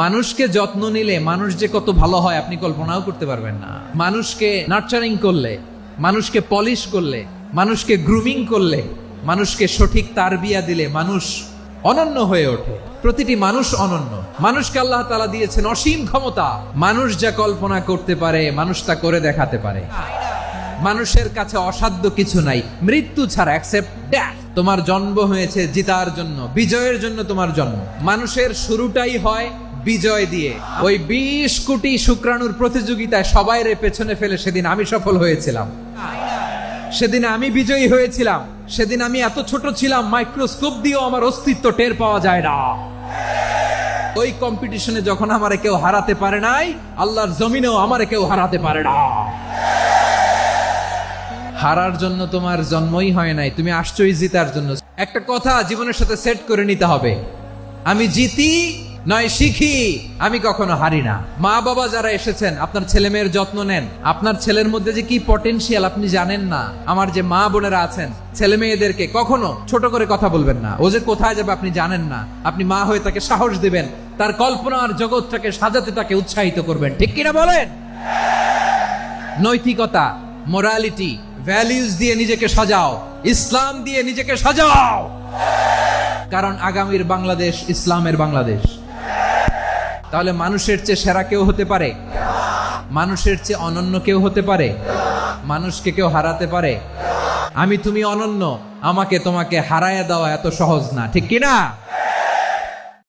মানুষকে যত্ন নিলে মানুষ যে কত ভালো হয় আপনি কল্পনাও করতে পারবেন না। মানুষকে নার্চারিং করলে, মানুষকে পলিশ করলে, মানুষকে গ্রুমিং করলে, মানুষকে সঠিক তারবিয়া দিলে মানুষ অনন্য হয়ে ওঠে। প্রতিটি মানুষ অনন্য। মানুষকে আল্লাহ তাআলা দিয়েছেন অসীম ক্ষমতা। মানুষ যা কল্পনা করতে পারে মানুষ তা করে দেখাতে পারে। মানুষের কাছে অসাধ্য কিছু নাই, মৃত্যু ছাড়া, এক্সেপ্ট ডেথ। তোমার জন্ম হয়েছে জিতার জন্য, বিজয়ের জন্য তোমার জন্ম। মানুষের শুরুটাই হয় বিজয় দিয়ে। ওই 20 কোটি শুক্রাণুর প্রতিযোগিতায় সবাইরে পেছনে ফেলে সেদিন আমি সফল হয়েছিলাম, সেদিন আমি বিজয়ী হয়েছিলাম। সেদিন আমি এত ছোট ছিলাম, মাইক্রোস্কোপ দিয়েও আমার অস্তিত্ব টের পাওয়া যায় না। ওই কম্পিটিশনে যখন আমারে কেউ হারাতে পারে নাই, আল্লাহর জমিনেও আমারে কেউ হারাতে পারে না। হারার জন্য তোমার জন্মই হয় নাই, তুমি আসছোই জিতার জন্য। একটা কথা জীবনের সাথে সেট করে নিতে হবে, আমি জিতি নয় শিখি, আমি কখনো হারি না। মা বাবা যারা এসেছেন, আপনার ছেলে মেয়ের যত্ন নেন। আপনার ছেলের মধ্যে যে কি পটেনশিয়াল আপনি জানেন না। আমার যে মা বোনেরা আছেন, ছেলে মেয়েদেরকে কখনো ছোট করে কথা বলবেন না। ও যে কোথায় যাবে আপনি জানেন না। আপনি মা হয়ে তাকে সাহস দিবেন, তার কল্পনার জগৎটাকে সাজাতে তাকে উৎসাহিত করবেন, ঠিক কিনা বলেন? নৈতিকতা, মোরালিটি, ভ্যালিউজ দিয়ে নিজেকে সাজাও, ইসলাম দিয়ে নিজেকে সাজাও। কারণ আগামীর বাংলাদেশ ইসলামের বাংলাদেশ। তাহলে মানুষের চেয়ে সেরা কেউ হতে পারে? মানুষের চেয়ে অনন্য কেউ হতে পারে? মানুষকে কেউ হারাতে পারে? আমি তুমি অনন্য, আমাকে তোমাকে হারায়া দেওয়া এত সহজ না, ঠিক কিনা?